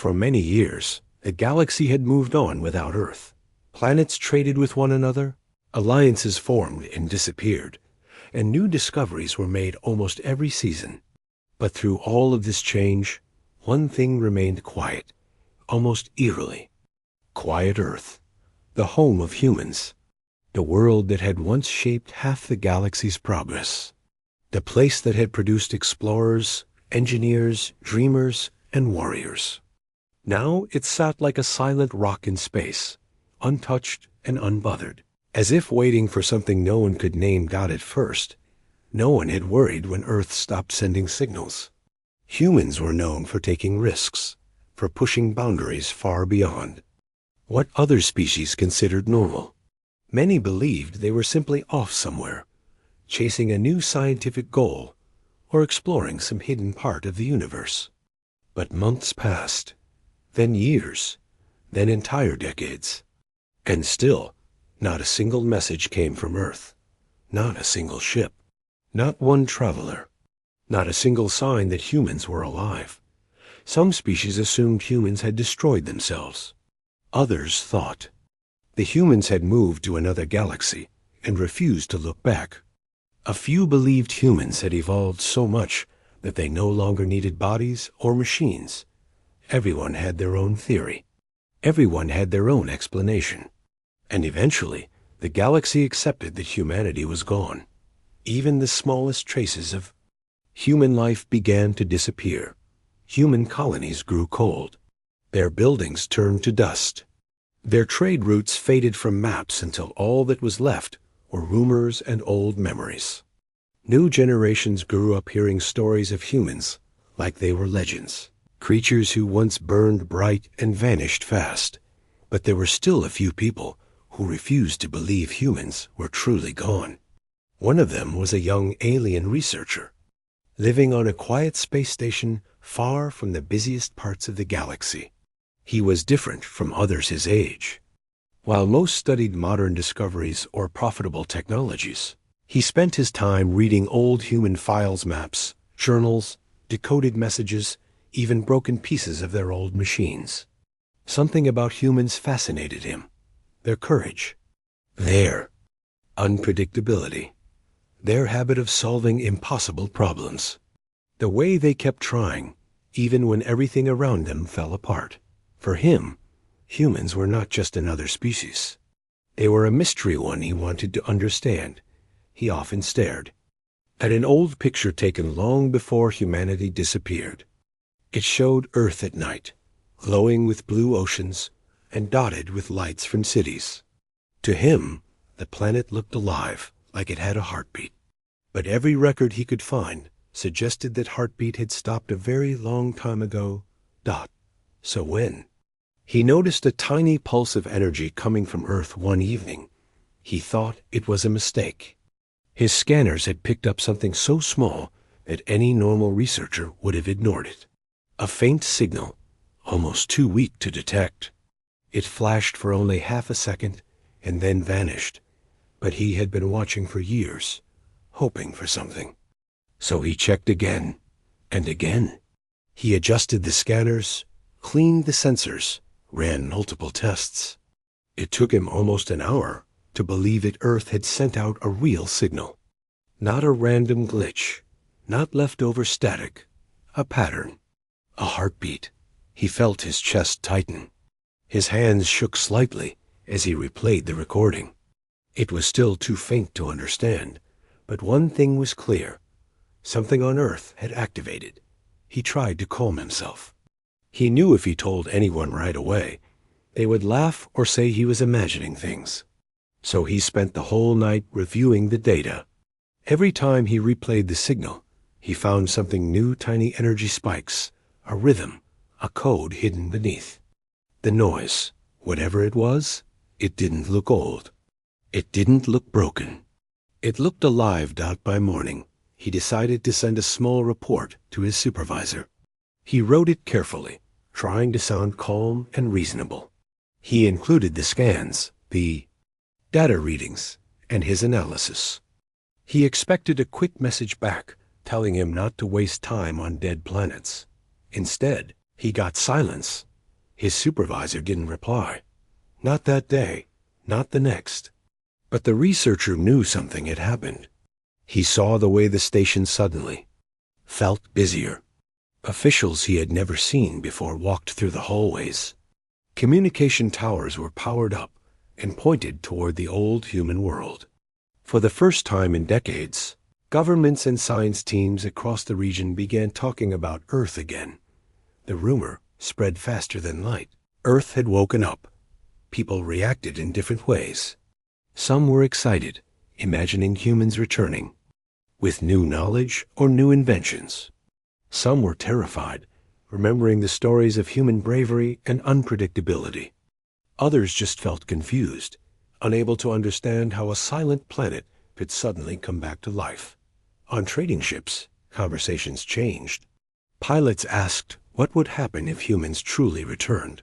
For many years, the galaxy had moved on without Earth. Planets traded with one another, alliances formed and disappeared, and new discoveries were made almost every season. But through all of this change, one thing remained quiet, almost eerily. Quiet Earth, the home of humans, the world that had once shaped half the galaxy's progress, the place that had produced explorers, engineers, dreamers, and warriors. Now it sat like a silent rock in space, untouched and unbothered, as if waiting for something no one could name out at first. No one had worried when Earth stopped sending signals. Humans were known for taking risks, for pushing boundaries far beyond what other species considered normal. Many believed they were simply off somewhere, chasing a new scientific goal or exploring some hidden part of the universe. But months passed, then years, then entire decades, and still not a single message came from Earth, not a single ship, not one traveler, not a single sign that humans were alive. Some species assumed humans had destroyed themselves. Others thought the humans had moved to another galaxy and refused to look back. A few believed humans had evolved so much that they no longer needed bodies or machines. Everyone had their own theory. Everyone had their own explanation. And eventually, the galaxy accepted that humanity was gone. Even the smallest traces of human life began to disappear. Human colonies grew cold. Their buildings turned to dust. Their trade routes faded from maps until all that was left were rumors and old memories. New generations grew up hearing stories of humans like they were legends, creatures who once burned bright and vanished fast. But there were still a few people who refused to believe humans were truly gone. One of them was a young alien researcher, living on a quiet space station far from the busiest parts of the galaxy. He was different from others his age. While most studied modern discoveries or profitable technologies, he spent his time reading old human files, maps, journals, decoded messages, even broken pieces of their old machines. Something about humans fascinated him. Their courage, their unpredictability, their habit of solving impossible problems, the way they kept trying, even when everything around them fell apart. For him, humans were not just another species. They were a mystery one he wanted to understand. He often stared at an old picture taken long before humanity disappeared. It showed Earth at night, glowing with blue oceans and dotted with lights from cities. To him, the planet looked alive, like it had a heartbeat. But every record he could find suggested that heartbeat had stopped a very long time ago. So when? He noticed a tiny pulse of energy coming from Earth one evening. He thought it was a mistake. His scanners had picked up something so small that any normal researcher would have ignored it. A faint signal, almost too weak to detect. It flashed for only half a second and then vanished. But he had been watching for years, hoping for something. So he checked again and again. He adjusted the scanners, cleaned the sensors, ran multiple tests. It took him almost an hour to believe that Earth had sent out a real signal. Not a random glitch, not leftover static, a pattern, a heartbeat. He felt his chest tighten. His hands shook slightly as he replayed the recording. It was still too faint to understand, but one thing was clear. Something on Earth had activated. He tried to calm himself. He knew if he told anyone right away, they would laugh or say he was imagining things. So he spent the whole night reviewing the data. Every time he replayed the signal, he found something new: tiny energy spikes, a rhythm, a code hidden beneath. The noise, whatever it was, it didn't look old. It didn't look broken. It looked alive. By morning, he decided to send a small report to his supervisor. He wrote it carefully, trying to sound calm and reasonable. He included the scans, the data readings, and his analysis. He expected a quick message back, telling him not to waste time on dead planets. Instead, he got silence His supervisor didn't reply. Not that day, not the next. But the researcher knew something had happened. He saw the way the station suddenly felt busier. Officials he had never seen before walked through the hallways. Communication towers were powered up and pointed toward the old human world. For the first time in decades, governments and science teams across the region began talking about Earth again. The rumor spread faster than light. Earth had woken up. People reacted in different ways. Some were excited, imagining humans returning, with new knowledge or new inventions. Some were terrified, remembering the stories of human bravery and unpredictability. Others just felt confused, unable to understand how a silent planet could suddenly come back to life. On trading ships, conversations changed. Pilots asked what would happen if humans truly returned.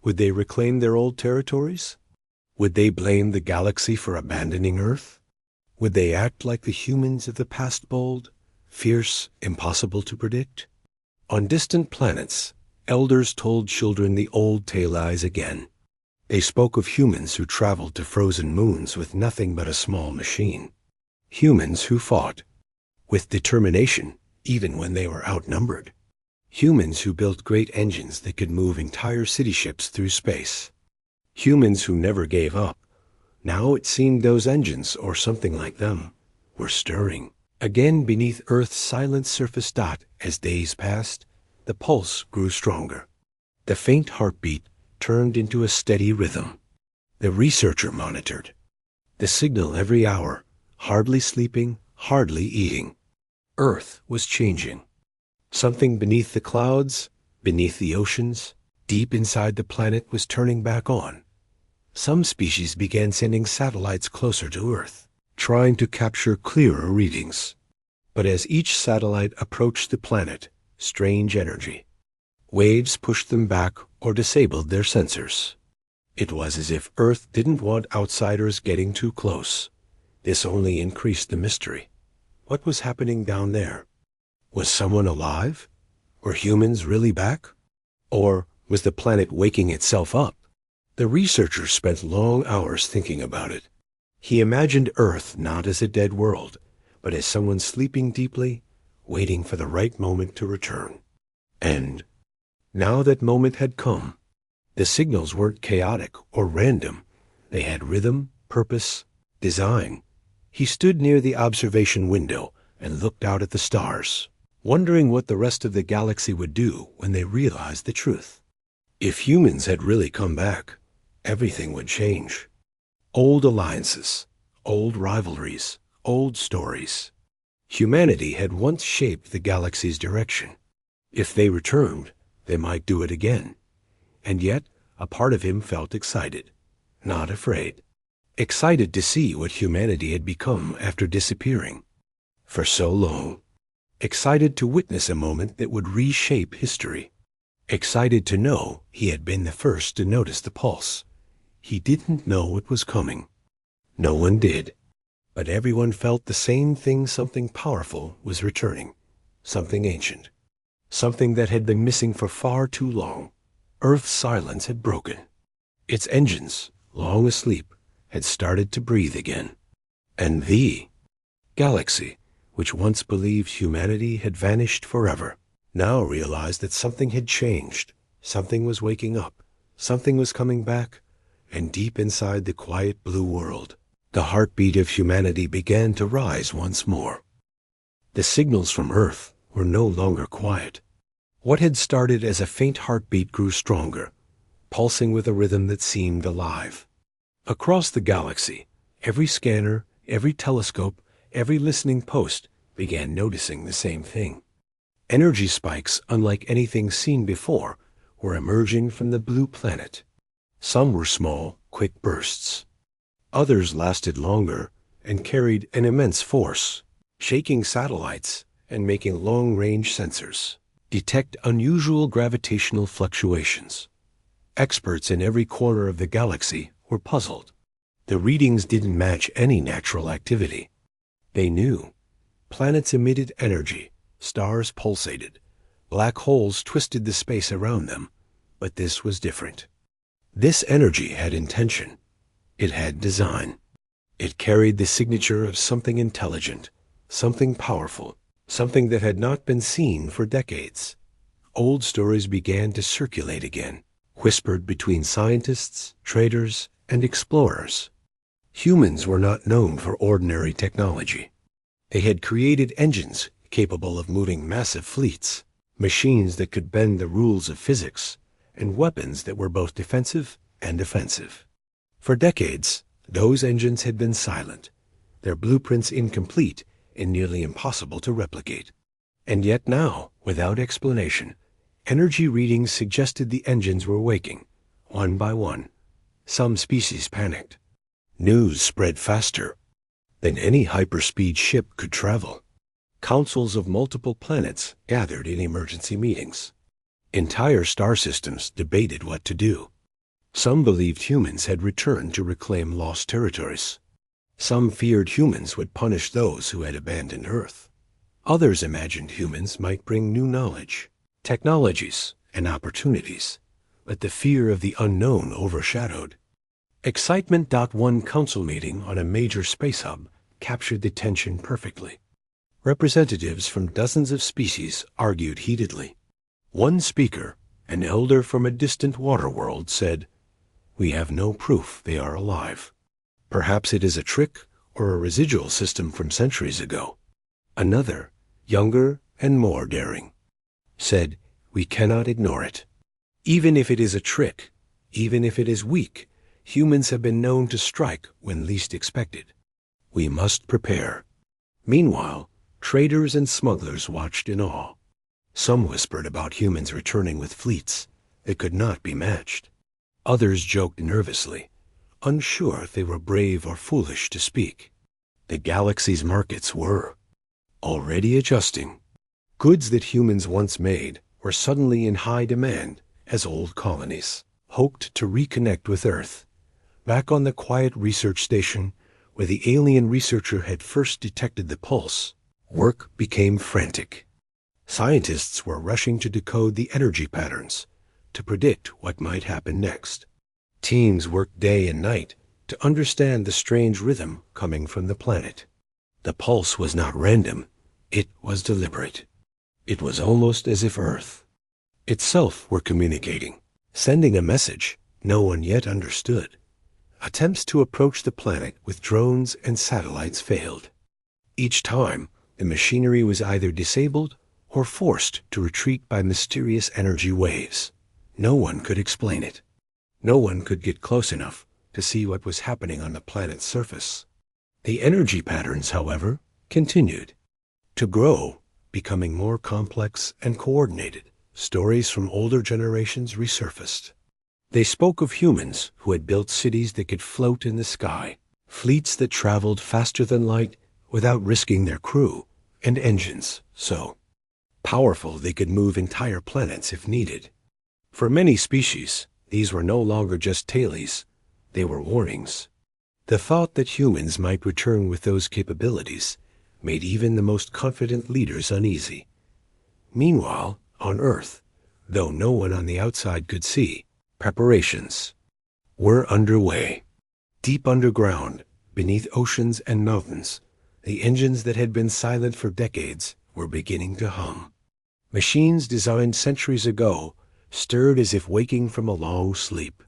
Would they reclaim their old territories? Would they blame the galaxy for abandoning Earth? Would they act like the humans of the past, bold, fierce, impossible to predict? On distant planets, elders told children the old tales again. They spoke of humans who traveled to frozen moons with nothing but a small machine. Humans who fought, with determination, even when they were outnumbered. Humans who built great engines that could move entire city ships through space. Humans who never gave up. Now it seemed those engines, or something like them, were stirring. Again beneath Earth's silent surface dot, as days passed, the pulse grew stronger. The faint heartbeat turned into a steady rhythm. The researcher monitored. The signal every hour, hardly sleeping, hardly eating. Earth was changing. Something beneath the clouds, beneath the oceans, deep inside the planet was turning back on. Some species began sending satellites closer to Earth, trying to capture clearer readings. But as each satellite approached the planet, strange energy. Waves pushed them back or disabled their sensors. It was as if Earth didn't want outsiders getting too close. This only increased the mystery. What was happening down there? Was someone alive? Were humans really back? Or was the planet waking itself up? The researcher spent long hours thinking about it. He imagined Earth not as a dead world, but as someone sleeping deeply, waiting for the right moment to return. And now that moment had come. The signals weren't chaotic or random. They had rhythm, purpose, design. He stood near the observation window and looked out at the stars, wondering what the rest of the galaxy would do when they realized the truth. If humans had really come back, everything would change. Old alliances, old rivalries, old stories. Humanity had once shaped the galaxy's direction. If they returned, they might do it again. And yet, a part of him felt excited, not afraid. Excited to see what humanity had become after disappearing for so long. Excited to witness a moment that would reshape history. Excited to know he had been the first to notice the pulse. He didn't know it was coming. No one did. But everyone felt the same thing. Something powerful was returning. Something ancient. Something that had been missing for far too long. Earth's silence had broken. Its engines, long asleep, had started to breathe again. And the galaxy, which once believed humanity had vanished forever, now realized that something had changed. Something was waking up. Something was coming back. And deep inside the quiet blue world, the heartbeat of humanity began to rise once more. The signals from Earth were no longer quiet. What had started as a faint heartbeat grew stronger, pulsing with a rhythm that seemed alive. Across the galaxy, every scanner, every telescope, every listening post began noticing the same thing. Energy spikes, unlike anything seen before, were emerging from the blue planet. Some were small, quick bursts. Others lasted longer and carried an immense force, shaking satellites and making long-range sensors detect unusual gravitational fluctuations. Experts in every corner of the galaxy were puzzled. The readings didn't match any natural activity. They knew. Planets emitted energy, stars pulsated, black holes twisted the space around them, But this was different. This energy had intention. It had design. It carried the signature of something intelligent, something powerful, something that had not been seen for decades. Old stories began to circulate again, whispered between scientists, traders, and explorers. Humans were not known for ordinary technology. They had created engines capable of moving massive fleets, machines that could bend the rules of physics, and weapons that were both defensive and offensive. For decades, those engines had been silent, their blueprints incomplete and nearly impossible to replicate. And yet now, without explanation, energy readings suggested the engines were waking, one by one. Some species panicked. News spread faster than any hyperspeed ship could travel. Councils of multiple planets gathered in emergency meetings. Entire star systems debated what to do. Some believed humans had returned to reclaim lost territories. Some feared humans would punish those who had abandoned Earth. Others imagined humans might bring new knowledge, technologies, and opportunities, but the fear of the unknown overshadowed. Excitement. One council meeting on a major space hub captured the tension perfectly. Representatives from dozens of species argued heatedly. One speaker, an elder from a distant water world, said, "We have no proof they are alive. Perhaps it is a trick or a residual system from centuries ago." Another, younger and more daring, said, "We cannot ignore it. Even if it is a trick, even if it is weak, humans have been known to strike when least expected. We must prepare." Meanwhile, traders and smugglers watched in awe. Some whispered about humans returning with fleets that could not be matched. Others joked nervously, unsure if they were brave or foolish to speak. The galaxy's markets were already adjusting. Goods that humans once made were suddenly in high demand as old colonies hoped to reconnect with Earth. Back on the quiet research station where the alien researcher had first detected the pulse, work became frantic. Scientists were rushing to decode the energy patterns, to predict what might happen next. Teams worked day and night to understand the strange rhythm coming from the planet. The pulse was not random, it was deliberate. It was almost as if Earth itself were communicating, sending a message no one yet understood. Attempts to approach the planet with drones and satellites failed. Each time, the machinery was either disabled or forced to retreat by mysterious energy waves. No one could explain it. No one could get close enough to see what was happening on the planet's surface. The energy patterns, however, continued to grow, becoming more complex and coordinated. Stories from older generations resurfaced. They spoke of humans who had built cities that could float in the sky, fleets that traveled faster than light without risking their crew, and engines so powerful they could move entire planets if needed. For many species, these were no longer just tales, they were warnings. The thought that humans might return with those capabilities made even the most confident leaders uneasy. Meanwhile, on Earth, though no one on the outside could see, preparations were underway. Deep underground, beneath oceans and mountains, the engines that had been silent for decades were beginning to hum. Machines designed centuries ago stirred as if waking from a long sleep.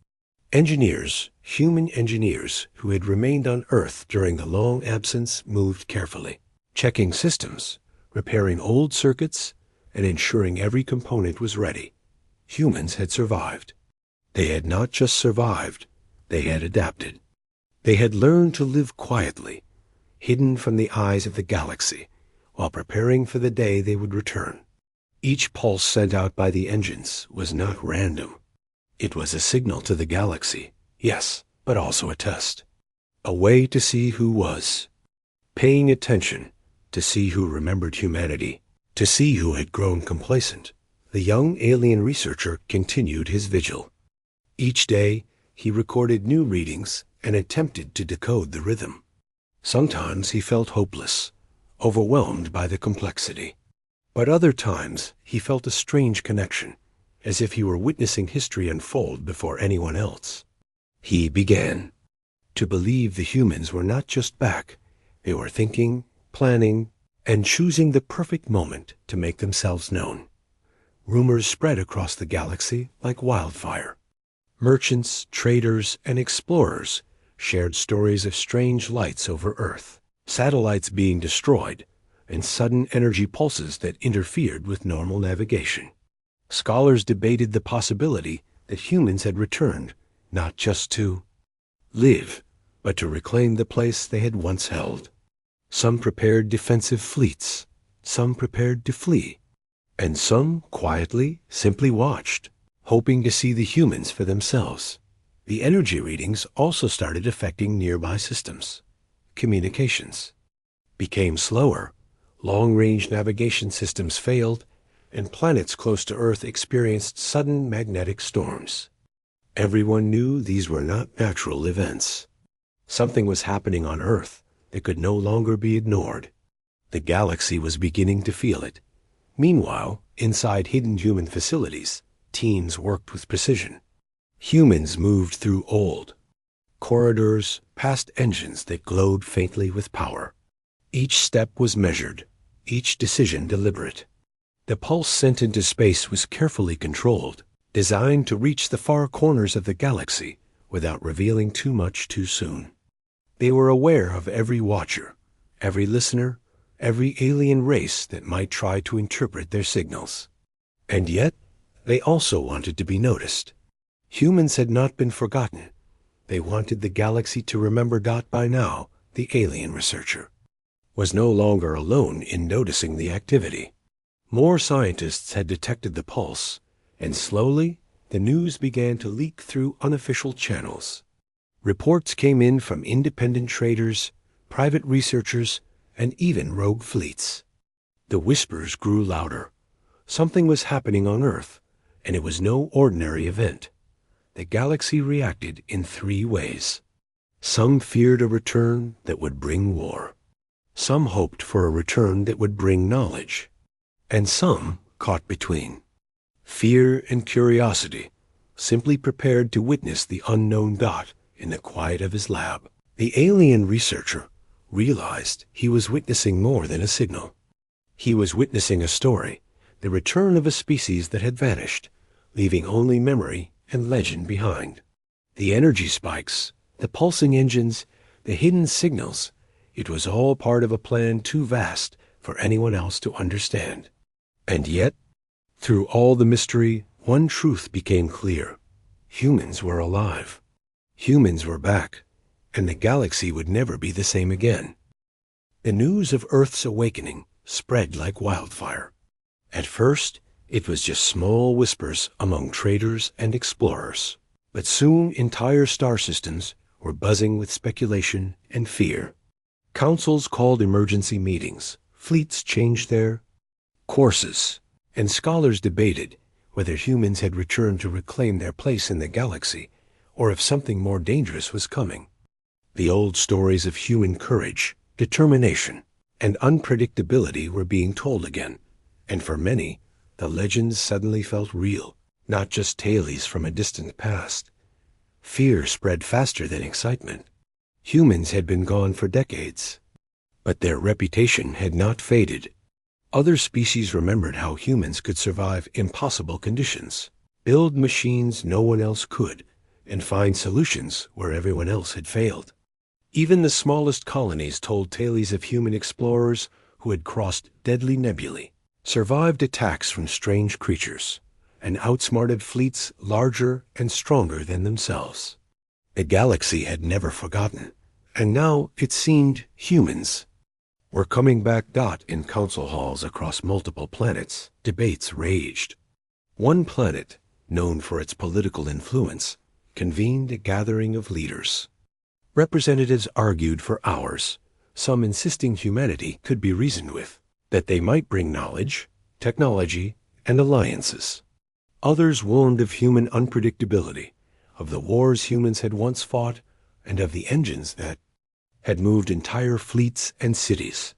Engineers, human engineers who had remained on Earth during the long absence, moved carefully, checking systems, repairing old circuits, and ensuring every component was ready. Humans had survived. They had not just survived, they had adapted. They had learned to live quietly, hidden from the eyes of the galaxy, while preparing for the day they would return. Each pulse sent out by the engines was not random. It was a signal to the galaxy, yes, but also a test. A way to see who was paying attention, to see who remembered humanity, to see who had grown complacent. The young alien researcher continued his vigil. Each day, he recorded new readings and attempted to decode the rhythm. Sometimes he felt hopeless, overwhelmed by the complexity. But other times, he felt a strange connection, as if he were witnessing history unfold before anyone else. He began to believe the humans were not just back, they were thinking, planning, and choosing the perfect moment to make themselves known. Rumors spread across the galaxy like wildfire. Merchants, traders, and explorers shared stories of strange lights over Earth, satellites being destroyed, and sudden energy pulses that interfered with normal navigation. Scholars debated the possibility that humans had returned, not just to live, but to reclaim the place they had once held. Some prepared defensive fleets, some prepared to flee, and some quietly simply watched, hoping to see the humans for themselves. The energy readings also started affecting nearby systems. Communications became slower, long-range navigation systems failed, and planets close to Earth experienced sudden magnetic storms. Everyone knew these were not natural events. Something was happening on Earth that could no longer be ignored. The galaxy was beginning to feel it. Meanwhile, inside hidden human facilities, teams worked with precision. Humans moved through old corridors, past engines that glowed faintly with power. Each step was measured, each decision deliberate. The pulse sent into space was carefully controlled, designed to reach the far corners of the galaxy without revealing too much too soon. They were aware of every watcher, every listener, every alien race that might try to interpret their signals. And yet, they also wanted to be noticed. Humans had not been forgotten. They wanted the galaxy to remember Dot by now, the alien researcher, was no longer alone in noticing the activity. More scientists had detected the pulse, and slowly the news began to leak through unofficial channels. Reports came in from independent traders, private researchers, and even rogue fleets. The whispers grew louder. Something was happening on Earth, and it was no ordinary event. The galaxy reacted in 3 ways. Some feared a return that would bring war. Some hoped for a return that would bring knowledge. And some caught between. Fear and curiosity, simply prepared to witness the unknown Dot in the quiet of his lab. The alien researcher realized he was witnessing more than a signal. He was witnessing a story, the return of a species that had vanished, leaving only memory and legend behind. The energy spikes, the pulsing engines, the hidden signals, it was all part of a plan too vast for anyone else to understand. And yet, through all the mystery, one truth became clear. Humans were alive. Humans were back, and the galaxy would never be the same again. The news of Earth's awakening spread like wildfire. At first, it was just small whispers among traders and explorers. But soon entire star systems were buzzing with speculation and fear. Councils called emergency meetings, fleets changed their courses, and scholars debated whether humans had returned to reclaim their place in the galaxy or if something more dangerous was coming. The old stories of human courage, determination, and unpredictability were being told again, and for many, the legends suddenly felt real, not just tales from a distant past. Fear spread faster than excitement. Humans had been gone for decades, but their reputation had not faded. Other species remembered how humans could survive impossible conditions, build machines no one else could, and find solutions where everyone else had failed. Even the smallest colonies told tales of human explorers who had crossed deadly nebulae, survived attacks from strange creatures, and outsmarted fleets larger and stronger than themselves. The galaxy had never forgotten, and now it seemed humans were coming back. In council halls across multiple planets, debates raged. One planet, known for its political influence, convened a gathering of leaders. Representatives argued for hours, some insisting humanity could be reasoned with, that they might bring knowledge, technology, and alliances. Others warned of human unpredictability, of the wars humans had once fought, and of the engines that had moved entire fleets and cities.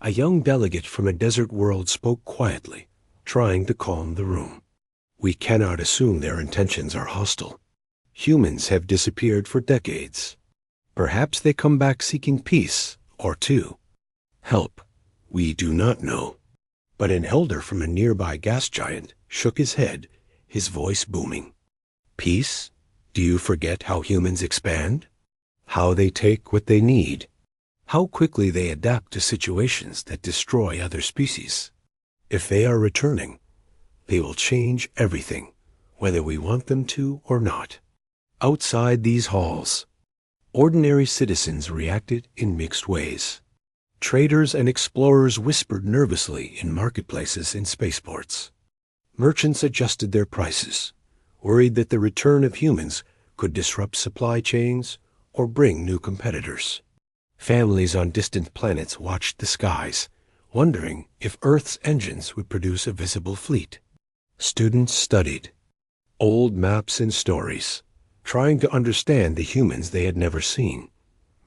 A young delegate from a desert world spoke quietly, trying to calm the room. We cannot assume their intentions are hostile. Humans have disappeared for decades. Perhaps they come back seeking peace, or help. We do not know. But an elder from a nearby gas giant shook his head, his voice booming. Peace? Do you forget how humans expand? How they take what they need? How quickly they adapt to situations that destroy other species? If they are returning, they will change everything, whether we want them to or not. Outside these halls, ordinary citizens reacted in mixed ways. Traders and explorers whispered nervously in marketplaces and spaceports. Merchants adjusted their prices, worried that the return of humans could disrupt supply chains or bring new competitors. Families on distant planets watched the skies, wondering if Earth's engines would produce a visible fleet. Students studied old maps and stories, trying to understand the humans they had never seen.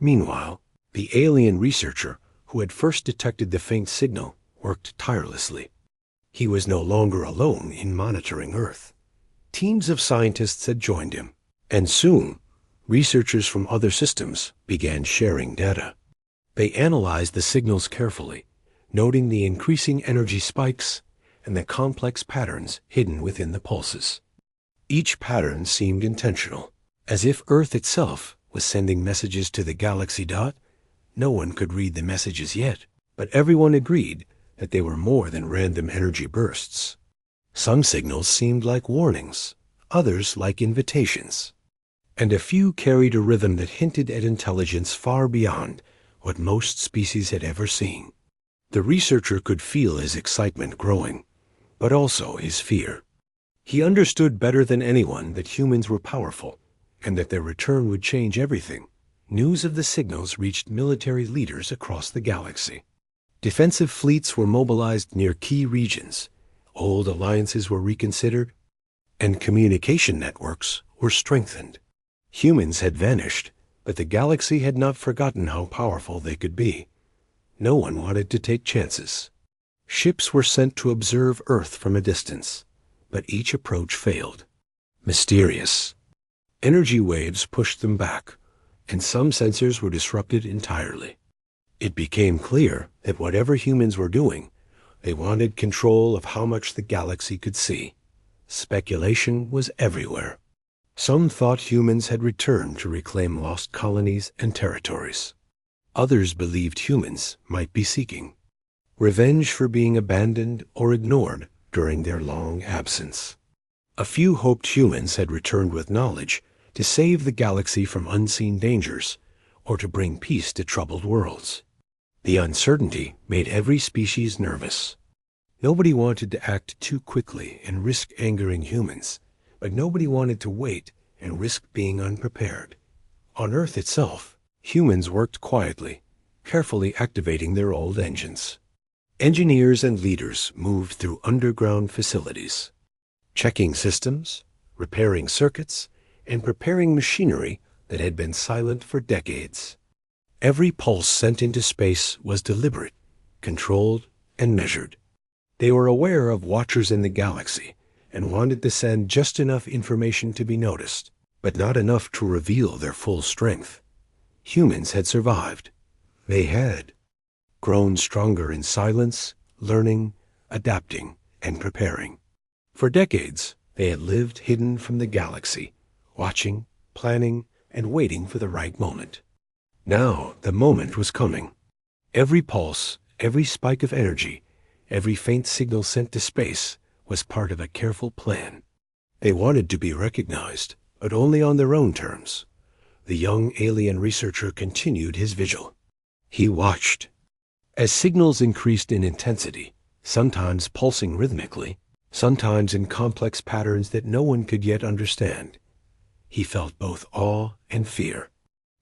Meanwhile, the alien researcher who had first detected the faint signal worked tirelessly. He was no longer alone in monitoring Earth. Teams of scientists had joined him, and soon, researchers from other systems began sharing data. They analyzed the signals carefully, noting the increasing energy spikes and the complex patterns hidden within the pulses. Each pattern seemed intentional, as if Earth itself was sending messages to the galaxy. No one could read the messages yet, but everyone agreed that they were more than random energy bursts. Some signals seemed like warnings, others like invitations, and a few carried a rhythm that hinted at intelligence far beyond what most species had ever seen. The researcher could feel his excitement growing, but also his fear. He understood better than anyone that humans were powerful, and that their return would change everything. News of the signals reached military leaders across the galaxy. Defensive fleets were mobilized near key regions, old alliances were reconsidered, and communication networks were strengthened. Humans had vanished, but the galaxy had not forgotten how powerful they could be. No one wanted to take chances. Ships were sent to observe Earth from a distance, but each approach failed. Mysterious. Energy waves pushed them back, and some sensors were disrupted entirely. It became clear that whatever humans were doing, they wanted control of how much the galaxy could see. Speculation was everywhere. Some thought humans had returned to reclaim lost colonies and territories. Others believed humans might be seeking revenge for being abandoned or ignored during their long absence. A few hoped humans had returned with knowledge to save the galaxy from unseen dangers, or to bring peace to troubled worlds. The uncertainty made every species nervous. Nobody wanted to act too quickly and risk angering humans, but nobody wanted to wait and risk being unprepared. On Earth itself, humans worked quietly, carefully activating their old engines. Engineers and leaders moved through underground facilities, checking systems, repairing circuits, and preparing machinery that had been silent for decades. Every pulse sent into space was deliberate, controlled, and measured. They were aware of watchers in the galaxy and wanted to send just enough information to be noticed, but not enough to reveal their full strength. Humans had survived. They had grown stronger in silence, learning, adapting, and preparing. For decades, they had lived hidden from the galaxy, watching, planning, and waiting for the right moment. Now the moment was coming. Every pulse, every spike of energy, every faint signal sent to space was part of a careful plan. They wanted to be recognized, but only on their own terms. The young alien researcher continued his vigil. He watched. As signals increased in intensity, sometimes pulsing rhythmically, sometimes in complex patterns that no one could yet understand, he felt both awe and fear.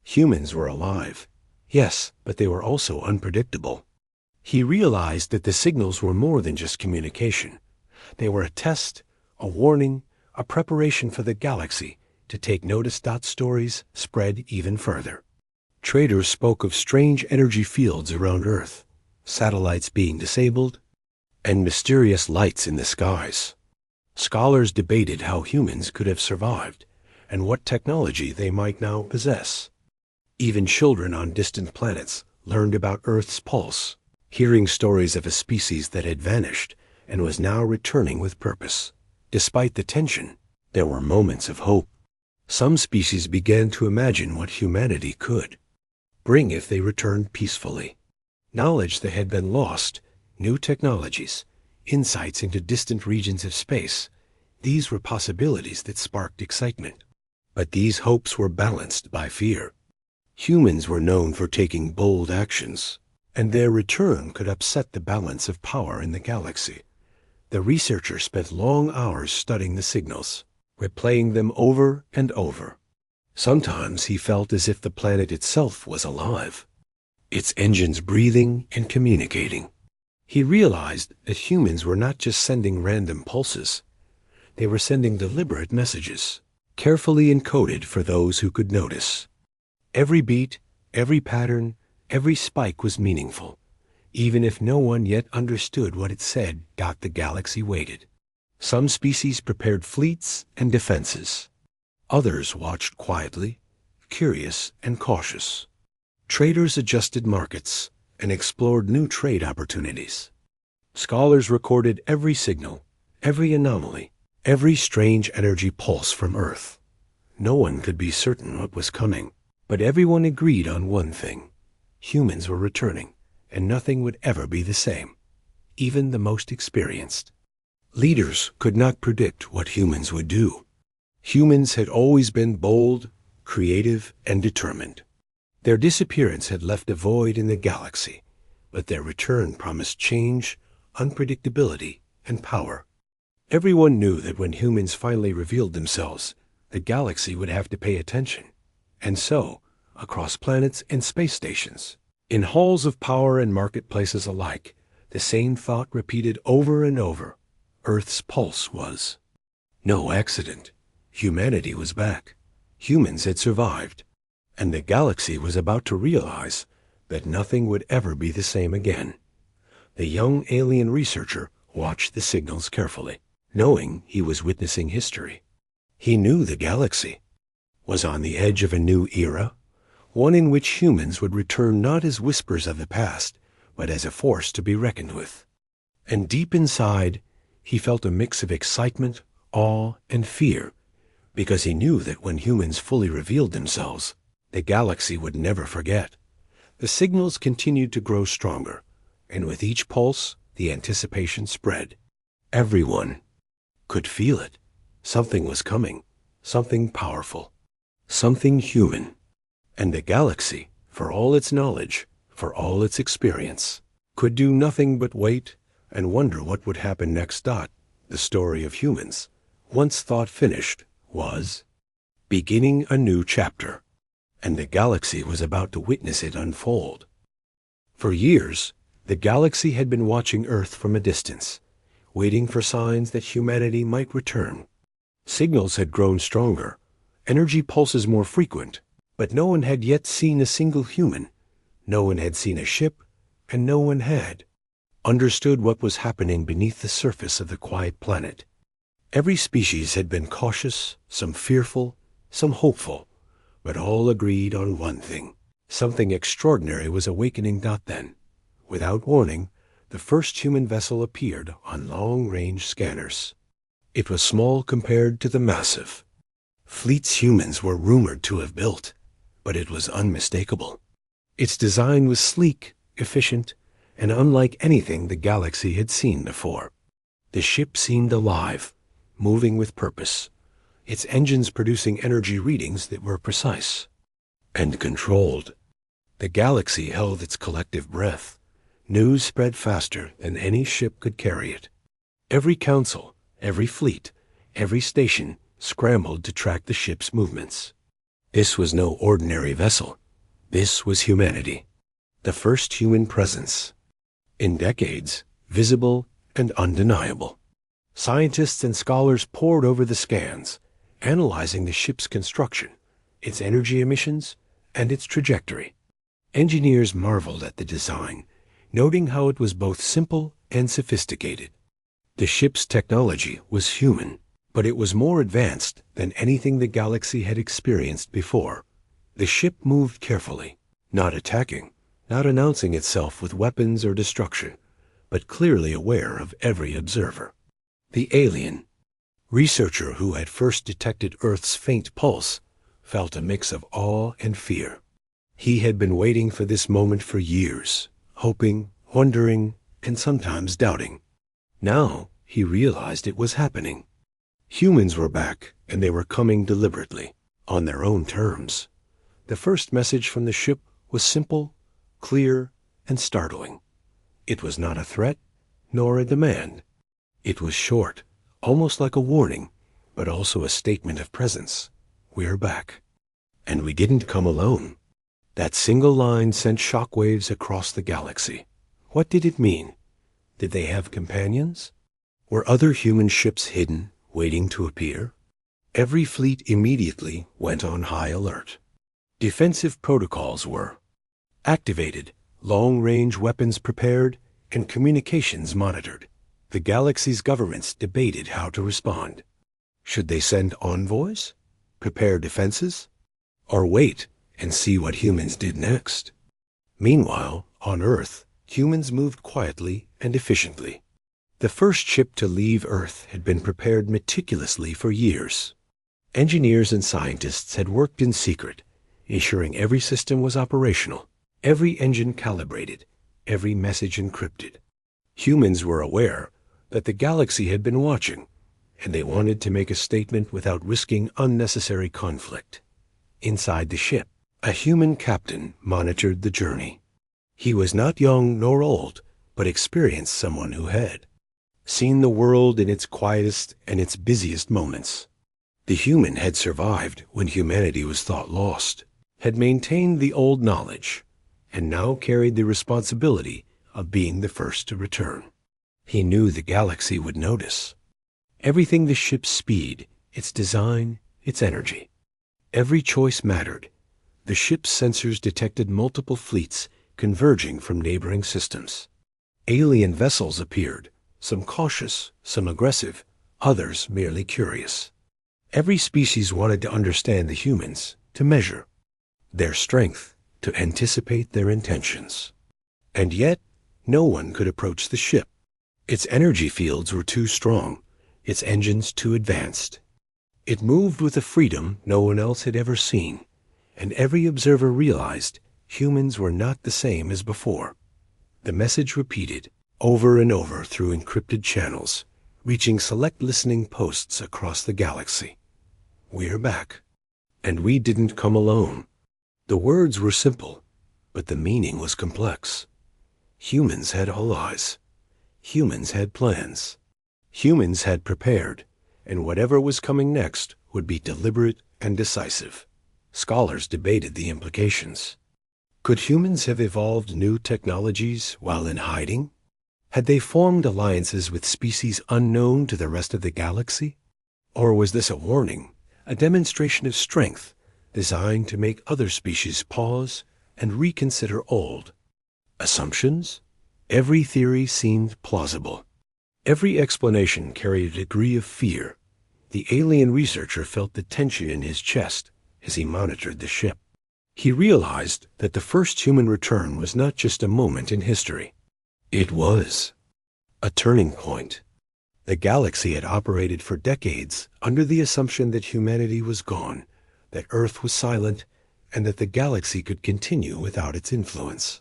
Humans were alive, yes, but they were also unpredictable. He realized that the signals were more than just communication. They were a test, a warning, a preparation for the galaxy to take notice. Stories spread even further. Traders spoke of strange energy fields around Earth, satellites being disabled, and mysterious lights in the skies. Scholars debated how humans could have survived and what technology they might now possess. Even children on distant planets learned about Earth's pulse, hearing stories of a species that had vanished and was now returning with purpose. Despite the tension, there were moments of hope. Some species began to imagine what humanity could bring if they returned peacefully. Knowledge that had been lost, new technologies, insights into distant regions of space, these were possibilities that sparked excitement. But these hopes were balanced by fear. Humans were known for taking bold actions, and their return could upset the balance of power in the galaxy. The researcher spent long hours studying the signals, replaying them over and over. Sometimes he felt as if the planet itself was alive, its engines breathing and communicating. He realized that humans were not just sending random pulses. They were sending deliberate messages, carefully encoded for those who could notice. Every beat, every pattern, every spike was meaningful. Even if no one yet understood what it said, the galaxy waited. Some species prepared fleets and defenses. Others watched quietly, curious and cautious. Traders adjusted markets and explored new trade opportunities. Scholars recorded every signal, every anomaly, every strange energy pulse from Earth. No one could be certain what was coming, but everyone agreed on one thing. Humans were returning, and nothing would ever be the same, even the most experienced. Leaders could not predict what humans would do. Humans had always been bold, creative, and determined. Their disappearance had left a void in the galaxy, but their return promised change, unpredictability, and power. Everyone knew that when humans finally revealed themselves, the galaxy would have to pay attention. And so, across planets and space stations, in halls of power and marketplaces alike, the same thought repeated over and over. Earth's pulse was no accident. Humanity was back. Humans had survived. And the galaxy was about to realize that nothing would ever be the same again. The young alien researcher watched the signals carefully, knowing he was witnessing history. He knew the galaxy was on the edge of a new era, one in which humans would return not as whispers of the past, but as a force to be reckoned with. And deep inside, he felt a mix of excitement, awe, and fear, because he knew that when humans fully revealed themselves, the galaxy would never forget. The signals continued to grow stronger, and with each pulse, the anticipation spread. Everyone could feel it. Something was coming, something powerful, something human. And the galaxy, for all its knowledge, for all its experience, could do nothing but wait and wonder what would happen next. The story of humans, once thought finished, was beginning a new chapter, and the galaxy was about to witness it unfold. For years, the galaxy had been watching Earth from a distance, waiting for signs that humanity might return. Signals had grown stronger, energy pulses more frequent, but no one had yet seen a single human. No one had seen a ship, and no one had understood what was happening beneath the surface of the quiet planet. Every species had been cautious, some fearful, some hopeful, but all agreed on one thing. Something extraordinary was awakening. Then, without warning, the first human vessel appeared on long-range scanners. It was small compared to the massive fleets humans were rumored to have built, but it was unmistakable. Its design was sleek, efficient, and unlike anything the galaxy had seen before. The ship seemed alive, moving with purpose, its engines producing energy readings that were precise and controlled. The galaxy held its collective breath. News spread faster than any ship could carry it. Every council, every fleet, every station scrambled to track the ship's movements. This was no ordinary vessel. This was humanity, the first human presence in decades, visible and undeniable. Scientists and scholars pored over the scans, analyzing the ship's construction, its energy emissions, and its trajectory. Engineers marveled at the design, noting how it was both simple and sophisticated. The ship's technology was human, but it was more advanced than anything the galaxy had experienced before. The ship moved carefully, not attacking, not announcing itself with weapons or destruction, but clearly aware of every observer. The alien, researcher who had first detected Earth's faint pulse, felt a mix of awe and fear. He had been waiting for this moment for years, hoping, wondering, and sometimes doubting. Now he realized it was happening. Humans were back, and they were coming deliberately, on their own terms. The first message from the ship was simple, clear, and startling. It was not a threat, nor a demand. It was short, almost like a warning, but also a statement of presence. We're back. And we didn't come alone. That single line sent shockwaves across the galaxy. What did it mean? Did they have companions? Were other human ships hidden, waiting to appear? Every fleet immediately went on high alert. Defensive protocols were activated, long-range weapons prepared, and communications monitored. The galaxy's governments debated how to respond. Should they send envoys? Prepare defenses? Or wait and see what humans did next? Meanwhile, on Earth, humans moved quietly and efficiently. The first ship to leave Earth had been prepared meticulously for years. Engineers and scientists had worked in secret, ensuring every system was operational, every engine calibrated, every message encrypted. Humans were aware that the galaxy had been watching, and they wanted to make a statement without risking unnecessary conflict. Inside the ship, a human captain monitored the journey. He was not young nor old, but experienced someone who had seen the world in its quietest and its busiest moments. The human had survived when humanity was thought lost, had maintained the old knowledge, and now carried the responsibility of being the first to return. He knew the galaxy would notice. Everything the ship's speed, its design, its energy. Every choice mattered. The ship's sensors detected multiple fleets converging from neighboring systems. Alien vessels appeared, some cautious, some aggressive, others merely curious. Every species wanted to understand the humans, to measure their strength, to anticipate their intentions. And yet, no one could approach the ship. Its energy fields were too strong, its engines too advanced. It moved with a freedom no one else had ever seen, and every observer realized humans were not the same as before. The message repeated over and over through encrypted channels, reaching select listening posts across the galaxy. We're back. And we didn't come alone. The words were simple, but the meaning was complex. Humans had allies. Humans had plans. Humans had prepared, and whatever was coming next would be deliberate and decisive. Scholars debated the implications. Could humans have evolved new technologies while in hiding? Had they formed alliances with species unknown to the rest of the galaxy? Or was this a warning, a demonstration of strength designed to make other species pause and reconsider old assumptions? Every theory seemed plausible. Every explanation carried a degree of fear. The alien researcher felt the tension in his chest as he monitored the ship. He realized that the first human return was not just a moment in history. It was a turning point. The galaxy had operated for decades under the assumption that humanity was gone, that Earth was silent, and that the galaxy could continue without its influence.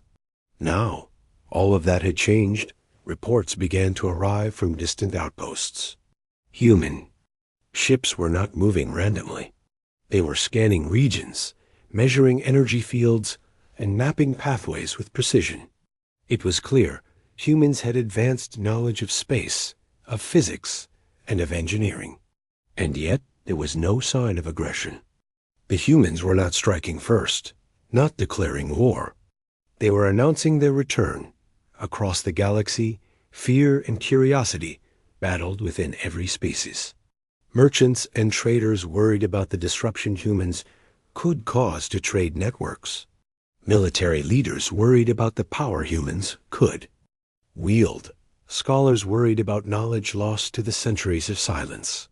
Now, all of that had changed. Reports began to arrive from distant outposts. Human ships were not moving randomly. They were scanning regions, measuring energy fields, and mapping pathways with precision. It was clear humans had advanced knowledge of space, of physics, and of engineering. And yet there was no sign of aggression. The humans were not striking first, not declaring war. They were announcing their return. Across the galaxy, fear and curiosity battled within every species. Merchants and traders worried about the disruption humans could cause to trade networks. Military leaders worried about the power humans could wield Scholars worried about knowledge lost to the centuries of silence.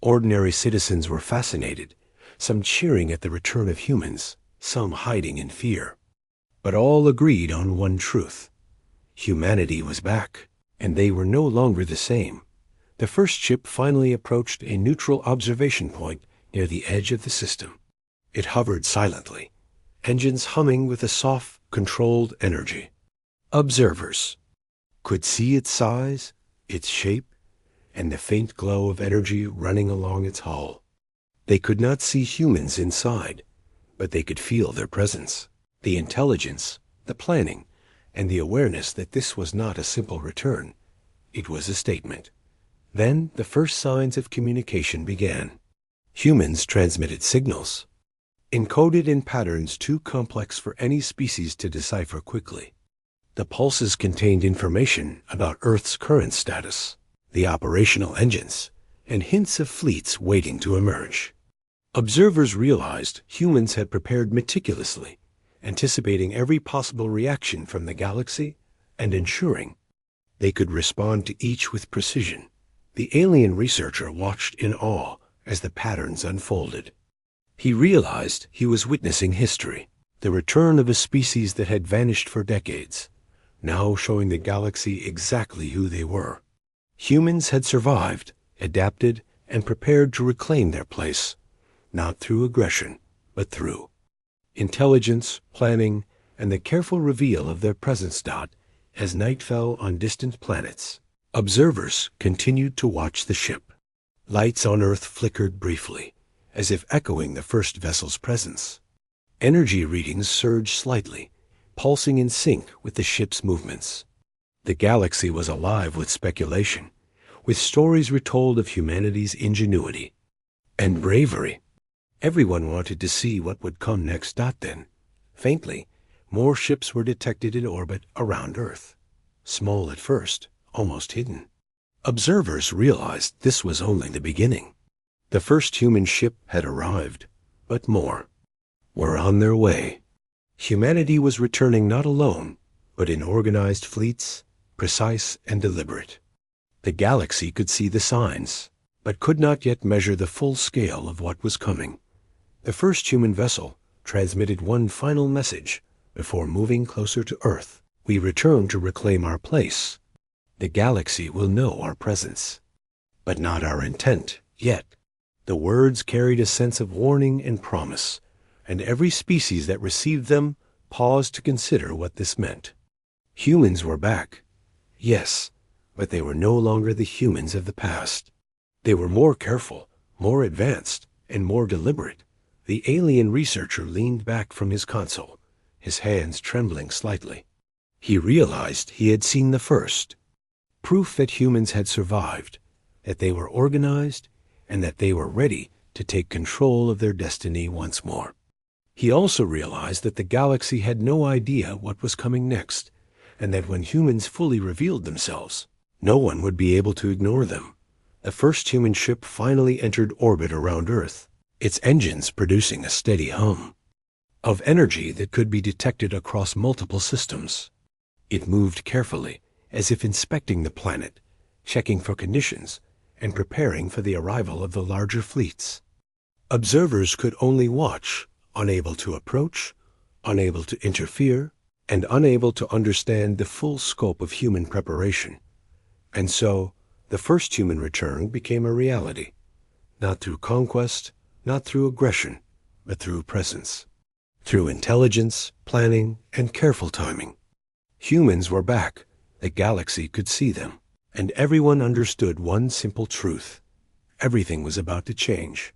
Ordinary citizens were fascinated, some cheering at the return of humans, some hiding in fear. But all agreed on one truth. Humanity was back, and they were no longer the same. The first ship finally approached a neutral observation point near the edge of the system. It hovered silently, engines humming with a soft, controlled energy. Observers could see its size, its shape, and the faint glow of energy running along its hull. They could not see humans inside, but they could feel their presence, the intelligence, the planning, and the awareness that this was not a simple return. It was a statement. Then the first signs of communication began. Humans transmitted signals, encoded in patterns too complex for any species to decipher quickly. The pulses contained information about Earth's current status, the operational engines, and hints of fleets waiting to emerge. Observers realized humans had prepared meticulously, anticipating every possible reaction from the galaxy and ensuring they could respond to each with precision. The alien researcher watched in awe as the patterns unfolded. He realized he was witnessing history, the return of a species that had vanished for decades, now showing the galaxy exactly who they were. Humans had survived, adapted, and prepared to reclaim their place, not through aggression, but through intelligence, planning, and the careful reveal of their presence. As night fell on distant planets, observers continued to watch the ship. Lights on Earth flickered briefly, as if echoing the first vessel's presence. Energy readings surged slightly, pulsing in sync with the ship's movements. The galaxy was alive with speculation, with stories retold of humanity's ingenuity and bravery. Everyone wanted to see what would come next. Then, faintly, more ships were detected in orbit around Earth. Small at first, almost hidden. Observers realized this was only the beginning. The first human ship had arrived, but more were on their way. Humanity was returning not alone, but in organized fleets, precise and deliberate. The galaxy could see the signs, but could not yet measure the full scale of what was coming. The first human vessel transmitted one final message before moving closer to Earth. We return to reclaim our place. The galaxy will know our presence, but not our intent yet. The words carried a sense of warning and promise, and every species that received them paused to consider what this meant. Humans were back, yes, but they were no longer the humans of the past. They were more careful, more advanced, and more deliberate. The alien researcher leaned back from his console, his hands trembling slightly. He realized he had seen the first proof that humans had survived, that they were organized, and that they were ready to take control of their destiny once more. He also realized that the galaxy had no idea what was coming next, and that when humans fully revealed themselves, no one would be able to ignore them. The first human ship finally entered orbit around Earth, its engines producing a steady hum of energy that could be detected across multiple systems. It moved carefully, as if inspecting the planet, checking for conditions, and preparing for the arrival of the larger fleets. Observers could only watch, unable to approach, unable to interfere, and unable to understand the full scope of human preparation. And so, the first human return became a reality, not through conquest, not through aggression, but through presence, through intelligence, planning, and careful timing. Humans were back. The galaxy could see them, and everyone understood one simple truth. Everything was about to change.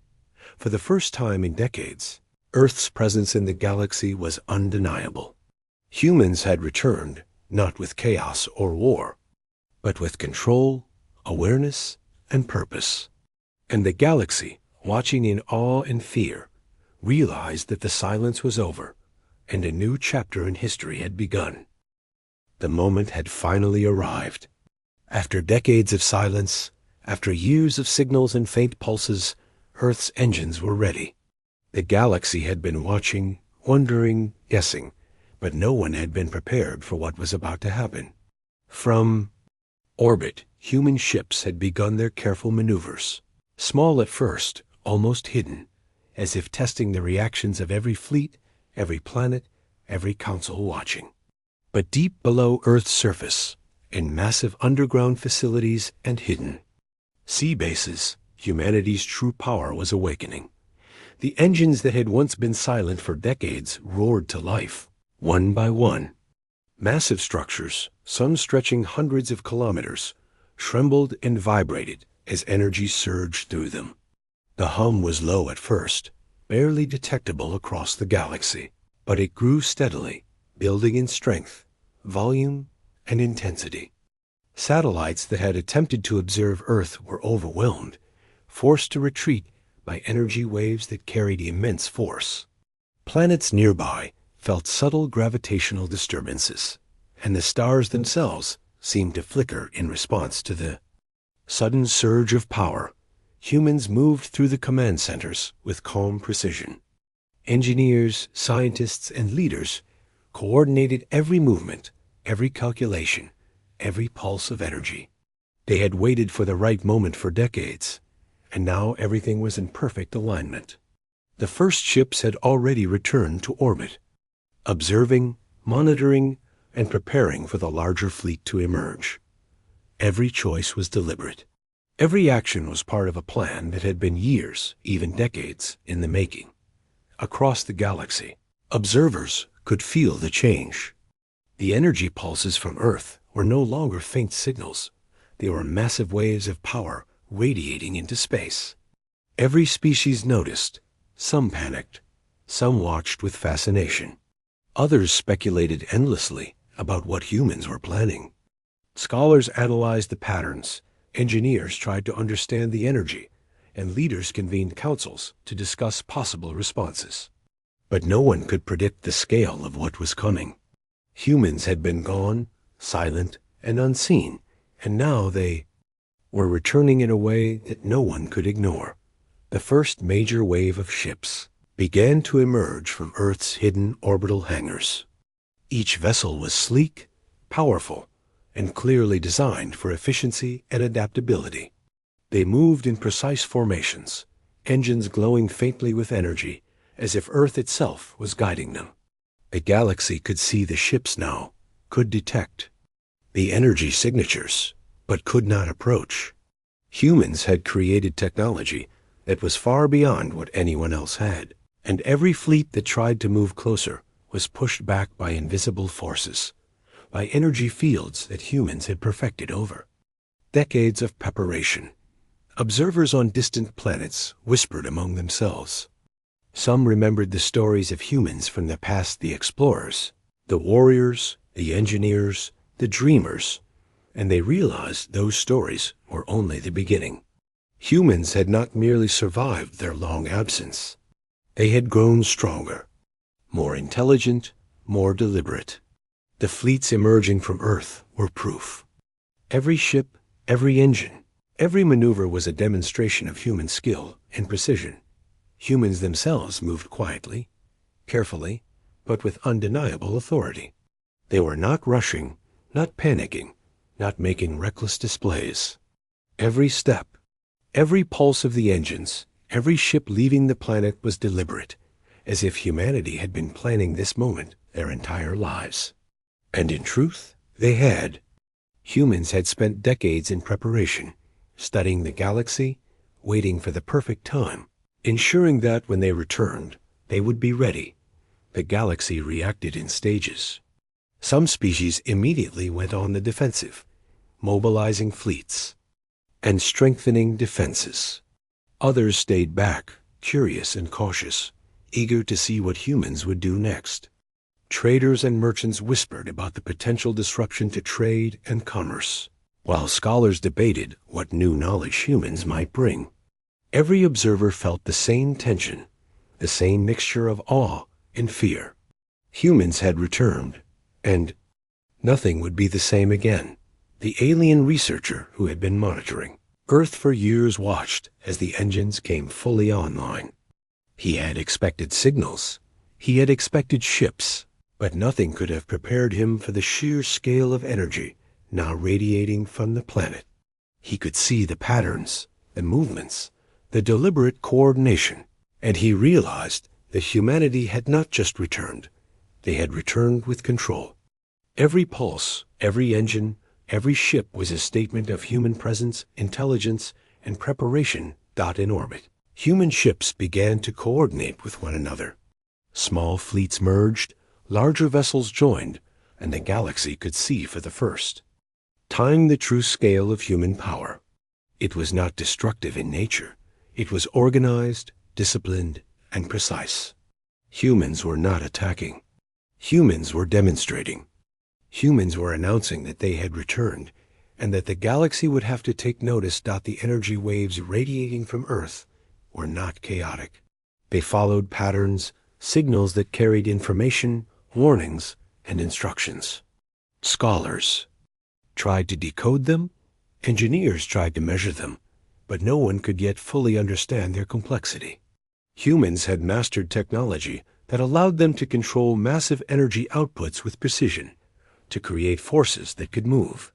For the first time in decades, Earth's presence in the galaxy was undeniable. Humans had returned, not with chaos or war, but with control, awareness, and purpose. And the galaxy, watching in awe and fear, realized that the silence was over, and a new chapter in history had begun. The moment had finally arrived. After decades of silence, after years of signals and faint pulses, Earth's engines were ready. The galaxy had been watching, wondering, guessing, but no one had been prepared for what was about to happen. From orbit, human ships had begun their careful maneuvers. Small at first, almost hidden, as if testing the reactions of every fleet, every planet, every council watching. But deep below Earth's surface, in massive underground facilities and hidden sea bases, humanity's true power was awakening. The engines that had once been silent for decades roared to life, one by one. Massive structures, some stretching hundreds of kilometers, trembled and vibrated as energy surged through them. The hum was low at first, barely detectable across the galaxy, but it grew steadily, building in strength, volume, and intensity. Satellites that had attempted to observe Earth were overwhelmed, forced to retreat by energy waves that carried immense force. Planets nearby felt subtle gravitational disturbances, and the stars themselves seemed to flicker in response to the sudden surge of power. Humans moved through the command centers with calm precision. Engineers, scientists, and leaders coordinated every movement, every calculation, every pulse of energy. They had waited for the right moment for decades, and now everything was in perfect alignment. The first ships had already returned to orbit, observing, monitoring, and preparing for the larger fleet to emerge. Every choice was deliberate. Every action was part of a plan that had been years, even decades, in the making. Across the galaxy, observers could feel the change. The energy pulses from Earth were no longer faint signals. They were massive waves of power radiating into space. Every species noticed. Some panicked. Some watched with fascination. Others speculated endlessly about what humans were planning. Scholars analyzed the patterns, engineers tried to understand the energy, and leaders convened councils to discuss possible responses. But no one could predict the scale of what was coming. Humans had been gone, silent and unseen, and now they were returning in a way that no one could ignore. The first major wave of ships began to emerge from Earth's hidden orbital hangars. Each vessel was sleek, powerful, and clearly designed for efficiency and adaptability. They moved in precise formations, engines glowing faintly with energy, as if Earth itself was guiding them. The galaxy could see the ships now, could detect the energy signatures, but could not approach. Humans had created technology that was far beyond what anyone else had, and every fleet that tried to move closer was pushed back by invisible forces, by energy fields that humans had perfected over. Decades of preparation. Observers on distant planets whispered among themselves. Some remembered the stories of humans from the past, the explorers, the warriors, the engineers, the dreamers, and they realized those stories were only the beginning. Humans had not merely survived their long absence. They had grown stronger, more intelligent, more deliberate. The fleets emerging from Earth were proof. Every ship, every engine, every maneuver was a demonstration of human skill and precision. Humans themselves moved quietly, carefully, but with undeniable authority. They were not rushing, not panicking, not making reckless displays. Every step, every pulse of the engines, every ship leaving the planet was deliberate, as if humanity had been planning this moment their entire lives. And in truth, they had. Humans had spent decades in preparation, studying the galaxy, waiting for the perfect time, ensuring that when they returned, they would be ready. The galaxy reacted in stages. Some species immediately went on the defensive, mobilizing fleets and strengthening defenses. Others stayed back, curious and cautious, eager to see what humans would do next. Traders and merchants whispered about the potential disruption to trade and commerce, while scholars debated what new knowledge humans might bring. Every observer felt the same tension, the same mixture of awe and fear. Humans had returned, and nothing would be the same again. The alien researcher who had been monitoring Earth for years watched as the engines came fully online. He had expected signals. He had expected ships, but nothing could have prepared him for the sheer scale of energy now radiating from the planet. He could see the patterns, the movements, the deliberate coordination, and he realized that humanity had not just returned, they had returned with control. Every pulse, every engine, every ship was a statement of human presence, intelligence, and preparation in orbit. Human ships began to coordinate with one another. Small fleets merged, larger vessels joined, and the galaxy could see for the first time the true scale of human power. It was not destructive in nature. It was organized, disciplined, and precise. Humans were not attacking. Humans were demonstrating. Humans were announcing that they had returned, and that the galaxy would have to take notice. The energy waves radiating from Earth were not chaotic. They followed patterns, signals that carried information, warnings, and instructions. Scholars tried to decode them, engineers tried to measure them, but no one could yet fully understand their complexity. Humans had mastered technology that allowed them to control massive energy outputs with precision, to create forces that could move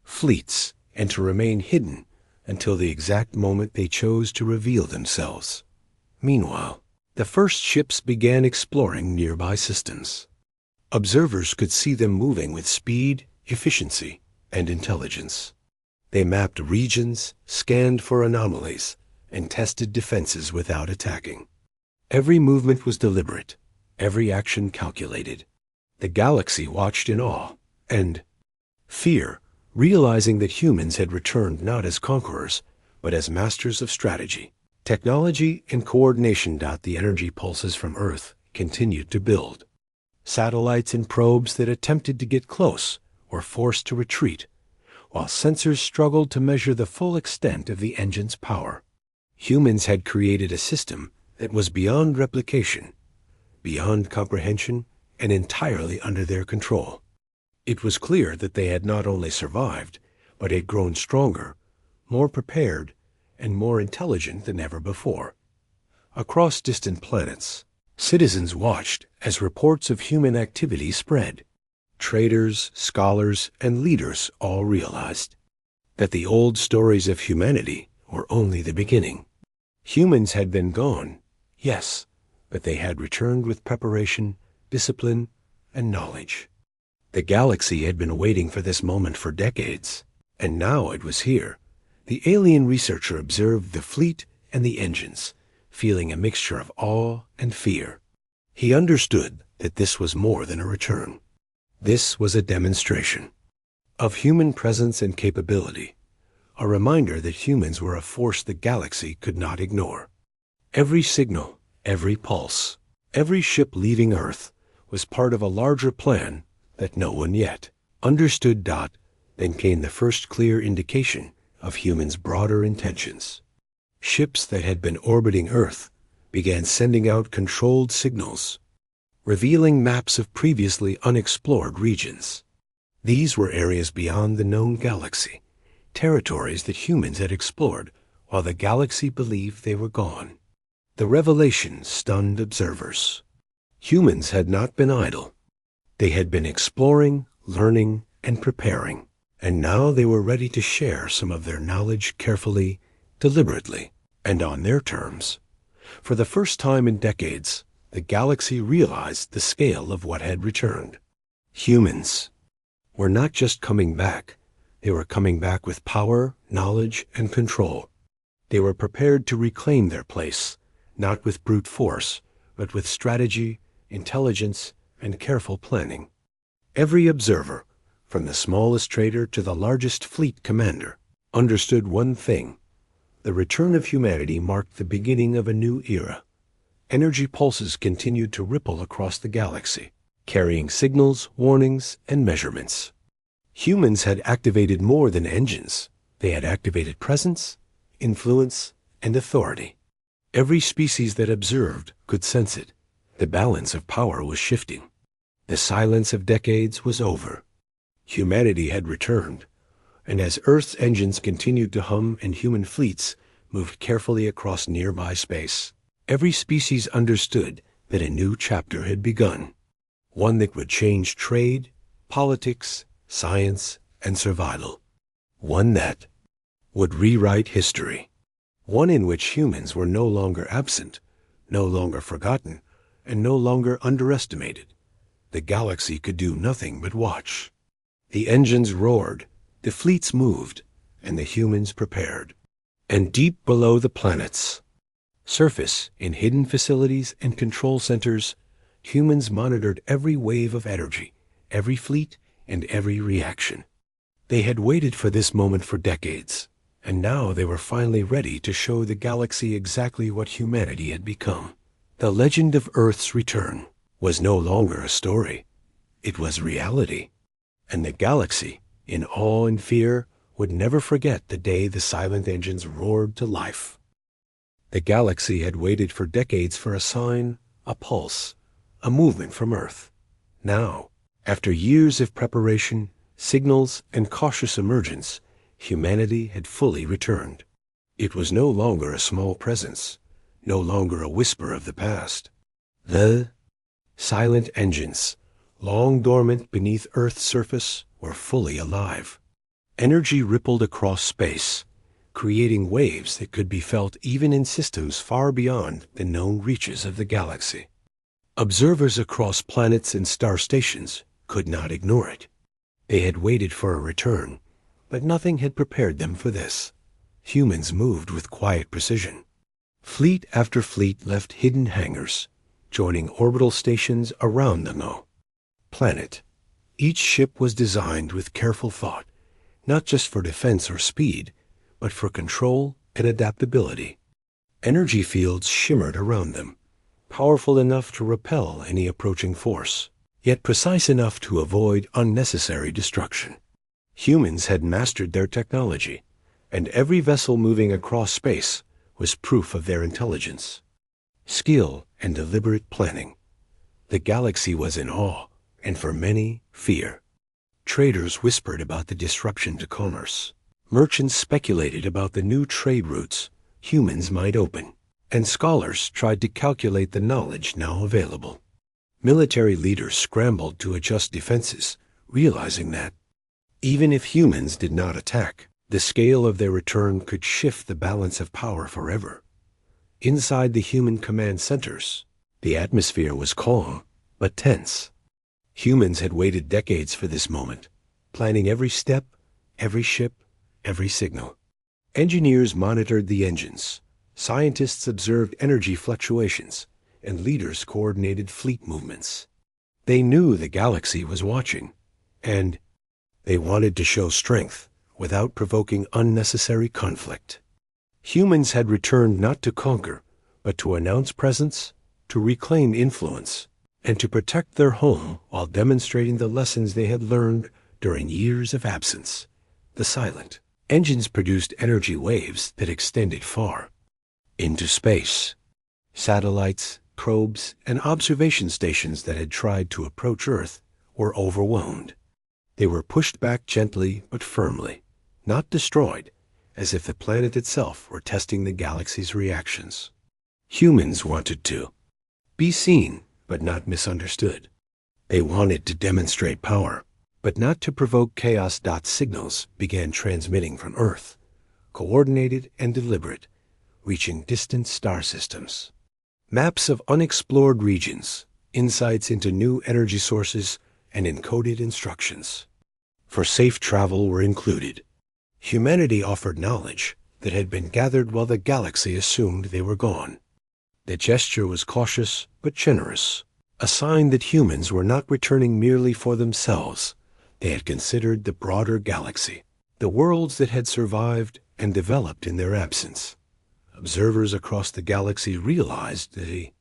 fleets, and to remain hidden until the exact moment they chose to reveal themselves. Meanwhile, the first ships began exploring nearby systems. Observers could see them moving with speed, efficiency, and intelligence. They mapped regions, scanned for anomalies, and tested defenses without attacking. Every movement was deliberate, every action calculated. The galaxy watched in awe and fear, realizing that humans had returned not as conquerors, but as masters of strategy, technology, and coordination. The energy pulses from Earth continued to build. Satellites and probes that attempted to get close were forced to retreat, while sensors struggled to measure the full extent of the engine's power. Humans had created a system that was beyond replication, beyond comprehension, and entirely under their control. It was clear that they had not only survived, but had grown stronger, more prepared, and more intelligent than ever before. Across distant planets, citizens watched as reports of human activity spread. Traders, scholars, and leaders all realized that the old stories of humanity were only the beginning. Humans had been gone, yes, but they had returned with preparation, discipline, and knowledge. The galaxy had been waiting for this moment for decades, and now it was here. The alien researcher observed the fleet and the engines, feeling a mixture of awe and fear. He understood that this was more than a return. This was a demonstration of human presence and capability, a reminder that humans were a force the galaxy could not ignore. Every signal, every pulse, every ship leaving Earth was part of a larger plan that no one yet understood. Then came the first clear indication of humans' broader intentions. Ships that had been orbiting Earth began sending out controlled signals, revealing maps of previously unexplored regions. These were areas beyond the known galaxy, territories that humans had explored while the galaxy believed they were gone. The revelation stunned observers. Humans had not been idle. They had been exploring, learning, and preparing, and now they were ready to share some of their knowledge carefully, deliberately, and on their terms. For the first time in decades, the galaxy realized the scale of what had returned. Humans were not just coming back, they were coming back with power, knowledge, and control. They were prepared to reclaim their place, not with brute force, but with strategy, intelligence, and careful planning. Every observer, from the smallest trader to the largest fleet commander, understood one thing. The return of humanity marked the beginning of a new era. Energy pulses continued to ripple across the galaxy, carrying signals, warnings, and measurements. Humans had activated more than engines. They had activated presence, influence, and authority. Every species that observed could sense it. The balance of power was shifting. The silence of decades was over. Humanity had returned, and as Earth's engines continued to hum and human fleets moved carefully across nearby space, every species understood that a new chapter had begun, one that would change trade, politics, science, and survival. One that would rewrite history. One in which humans were no longer absent, no longer forgotten, and no longer underestimated. The galaxy could do nothing but watch. The engines roared, the fleets moved, and the humans prepared. And deep below the planet's surface, in hidden facilities and control centers, humans monitored every wave of energy, every fleet, and every reaction. They had waited for this moment for decades, and now they were finally ready to show the galaxy exactly what humanity had become. The legend of Earth's return was no longer a story. It was reality. And the galaxy, in awe and fear, would never forget the day the silent engines roared to life. The galaxy had waited for decades for a sign, a pulse, a movement from Earth. Now, after years of preparation, signals, and cautious emergence, humanity had fully returned. It was no longer a small presence, no longer a whisper of the past. The silent engines, long dormant beneath Earth's surface, were fully alive. Energy rippled across space, creating waves that could be felt even in systems far beyond the known reaches of the galaxy. Observers across planets and star stations could not ignore it. They had waited for a return, but nothing had prepared them for this. Humans moved with quiet precision. Fleet after fleet left hidden hangars, joining orbital stations around the planet. Each ship was designed with careful thought, not just for defense or speed, but for control and adaptability. Energy fields shimmered around them, powerful enough to repel any approaching force, yet precise enough to avoid unnecessary destruction. Humans had mastered their technology, and every vessel moving across space was proof of their intelligence, skill, and deliberate planning. The galaxy was in awe, and for many, fear. Traders whispered about the disruption to commerce. Merchants speculated about the new trade routes humans might open, and scholars tried to calculate the knowledge now available. Military leaders scrambled to adjust defenses, realizing that, even if humans did not attack, the scale of their return could shift the balance of power forever. Inside the human command centers, the atmosphere was calm, but tense. Humans had waited decades for this moment, planning every step, every ship, every signal. Engineers monitored the engines, scientists observed energy fluctuations, and leaders coordinated fleet movements. They knew the galaxy was watching, and they wanted to show strength without provoking unnecessary conflict. Humans had returned not to conquer, but to announce presence, to reclaim influence, and to protect their home while demonstrating the lessons they had learned during years of absence. The silent engines produced energy waves that extended far into space. Satellites, probes, and observation stations that had tried to approach Earth were overwhelmed. They were pushed back gently but firmly, not destroyed, as if the planet itself were testing the galaxy's reactions. Humans wanted to be seen, but not misunderstood. They wanted to demonstrate power, but not to provoke chaos. Signals began transmitting from Earth, coordinated and deliberate, reaching distant star systems. Maps of unexplored regions, insights into new energy sources, and encoded instructions for safe travel were included. Humanity offered knowledge that had been gathered while the galaxy assumed they were gone. The gesture was cautious but generous, a sign that humans were not returning merely for themselves. They had considered the broader galaxy, the worlds that had survived and developed in their absence. Observers across the galaxy realized the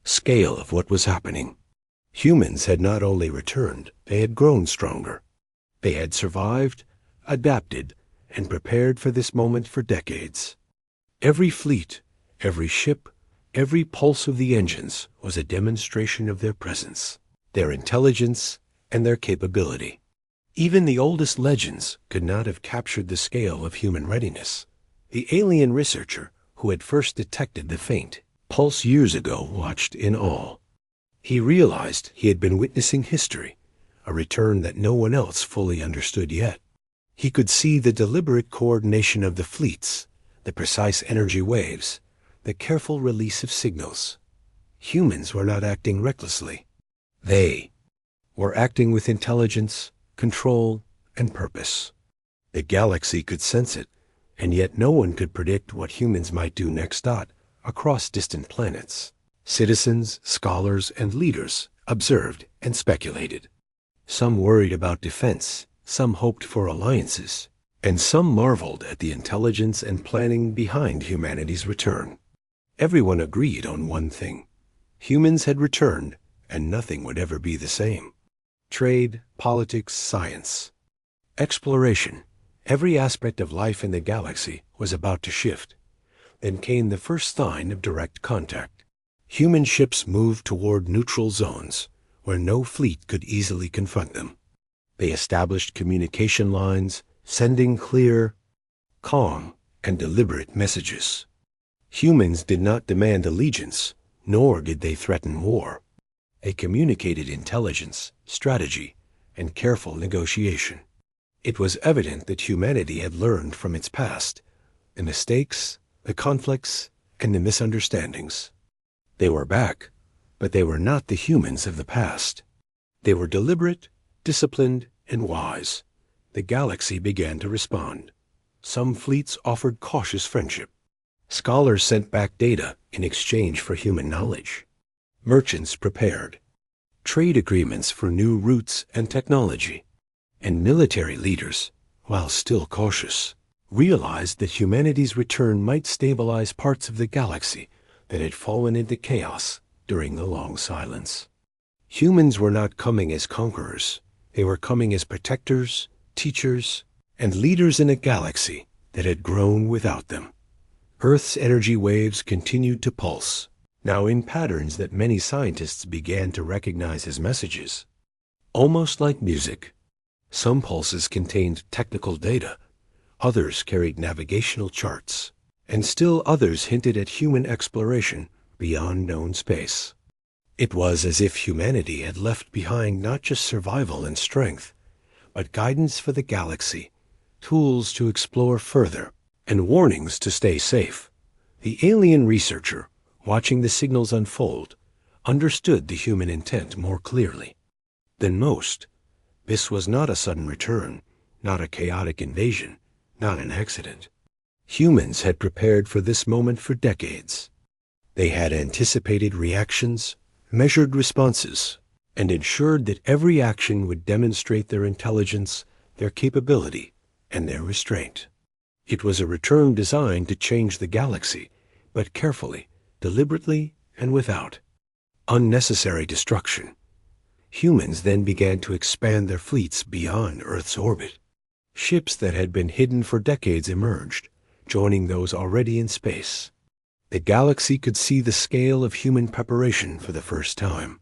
scale of what was happening. Humans had not only returned, they had grown stronger. They had survived, adapted, and prepared for this moment for decades. Every fleet, every ship, every pulse of the engines was a demonstration of their presence, their intelligence, and their capability. Even the oldest legends could not have captured the scale of human readiness. The alien researcher who had first detected the faint pulse years ago watched in awe. He realized he had been witnessing history, a return that no one else fully understood yet. He could see the deliberate coordination of the fleets, the precise energy waves, the careful release of signals. Humans were not acting recklessly. They were acting with intelligence, control, and purpose. The galaxy could sense it, and yet no one could predict what humans might do next. Across distant planets, citizens, scholars, and leaders observed and speculated. Some worried about defense, some hoped for alliances, and some marveled at the intelligence and planning behind humanity's return. Everyone agreed on one thing. Humans had returned, and nothing would ever be the same. Trade, politics, science, exploration, every aspect of life in the galaxy was about to shift. Then came the first sign of direct contact. Human ships moved toward neutral zones, where no fleet could easily confront them. They established communication lines, sending clear, calm, and deliberate messages. Humans did not demand allegiance, nor did they threaten war. They communicated intelligence, strategy, and careful negotiation. It was evident that humanity had learned from its past, the mistakes, the conflicts, and the misunderstandings. They were back, but they were not the humans of the past. They were deliberate, disciplined, and wise. The galaxy began to respond. Some fleets offered cautious friendship. Scholars sent back data in exchange for human knowledge. Merchants prepared trade agreements for new routes and technology. And military leaders, while still cautious, realized that humanity's return might stabilize parts of the galaxy that had fallen into chaos during the long silence. Humans were not coming as conquerors. They were coming as protectors, teachers, and leaders in a galaxy that had grown without them. Earth's energy waves continued to pulse, now in patterns that many scientists began to recognize as messages. Almost like music, some pulses contained technical data, others carried navigational charts, and still others hinted at human exploration beyond known space. It was as if humanity had left behind not just survival and strength, but guidance for the galaxy, tools to explore further, and warnings to stay safe. The alien researcher, watching the signals unfold, understood the human intent more clearly than most. This was not a sudden return, not a chaotic invasion, not an accident. Humans had prepared for this moment for decades. They had anticipated reactions, measured responses, and ensured that every action would demonstrate their intelligence, their capability, and their restraint. It was a return designed to change the galaxy, but carefully, deliberately, and without unnecessary destruction. Humans then began to expand their fleets beyond Earth's orbit. Ships that had been hidden for decades emerged, joining those already in space. The galaxy could see the scale of human preparation for the first time.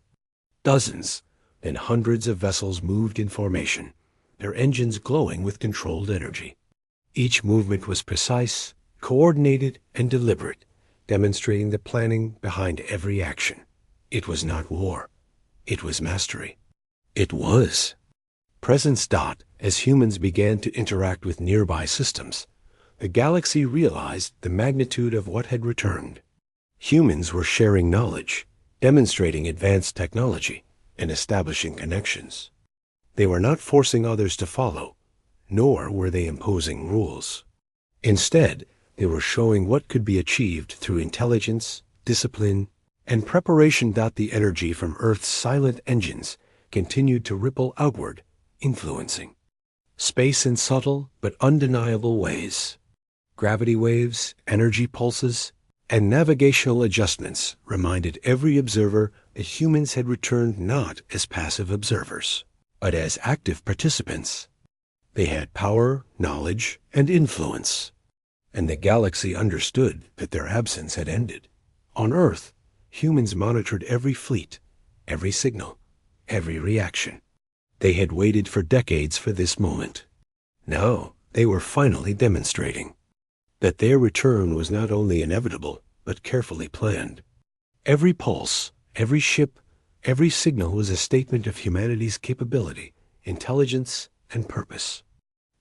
Dozens, then hundreds of vessels moved in formation, their engines glowing with controlled energy. Each movement was precise, coordinated, and deliberate, demonstrating the planning behind every action. It was not war. It was mastery. It was presence. As humans began to interact with nearby systems, the galaxy realized the magnitude of what had returned. Humans were sharing knowledge, demonstrating advanced technology, and establishing connections. They were not forcing others to follow, nor were they imposing rules. Instead, they were showing what could be achieved through intelligence, discipline, and preparation. The energy from Earth's silent engines continued to ripple outward, influencing space in subtle but undeniable ways. Gravity waves, energy pulses, and navigational adjustments reminded every observer that humans had returned not as passive observers, but as active participants. They had power, knowledge, and influence, and the galaxy understood that their absence had ended. On Earth, humans monitored every fleet, every signal, every reaction. They had waited for decades for this moment. Now they were finally demonstrating that their return was not only inevitable, but carefully planned. Every pulse, every ship, every signal was a statement of humanity's capability, intelligence, and purpose.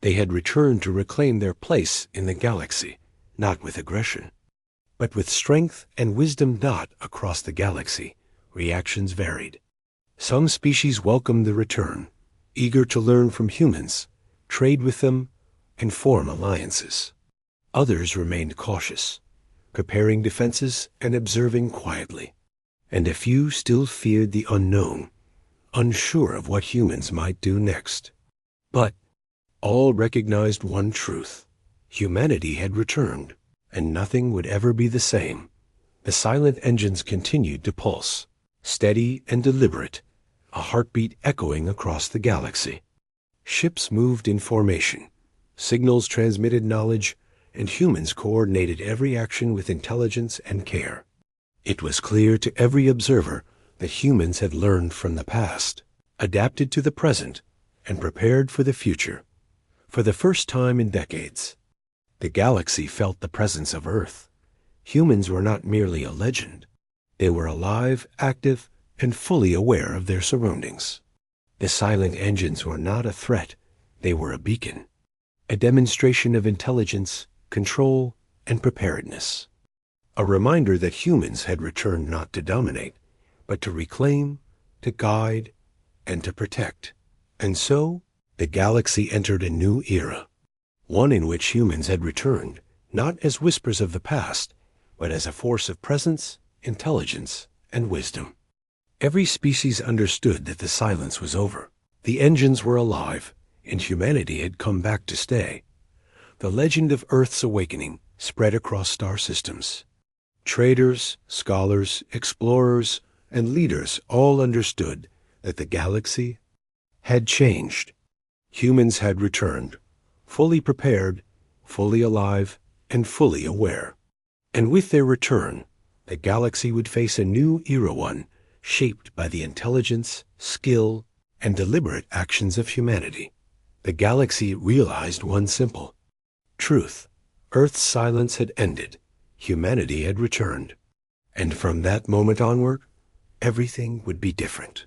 They had returned to reclaim their place in the galaxy, not with aggression, but with strength and wisdom. Not across the galaxy, reactions varied. Some species welcomed the return, eager to learn from humans, trade with them, and form alliances. Others remained cautious, preparing defenses and observing quietly. And a few still feared the unknown, unsure of what humans might do next. But all recognized one truth: humanity had returned, and nothing would ever be the same. The silent engines continued to pulse, steady and deliberate, a heartbeat echoing across the galaxy. Ships moved in formation, signals transmitted knowledge, and humans coordinated every action with intelligence and care. It was clear to every observer that humans had learned from the past, adapted to the present, and prepared for the future. For the first time in decades, the galaxy felt the presence of Earth. Humans were not merely a legend. They were alive, active, and fully aware of their surroundings. The silent engines were not a threat. They were a beacon, a demonstration of intelligence, control, and preparedness. A reminder that humans had returned not to dominate, but to reclaim, to guide, and to protect. And so, the galaxy entered a new era, one in which humans had returned, not as whispers of the past, but as a force of presence, intelligence, and wisdom. Every species understood that the silence was over. The engines were alive, and humanity had come back to stay. The legend of Earth's awakening spread across star systems. Traders, scholars, explorers, and leaders all understood that the galaxy had changed. Humans had returned, fully prepared, fully alive, and fully aware. And with their return, the galaxy would face a new era, one shaped by the intelligence, skill, and deliberate actions of humanity. The galaxy realized one simple truth: Earth's silence had ended, humanity had returned, and from that moment onward, everything would be different.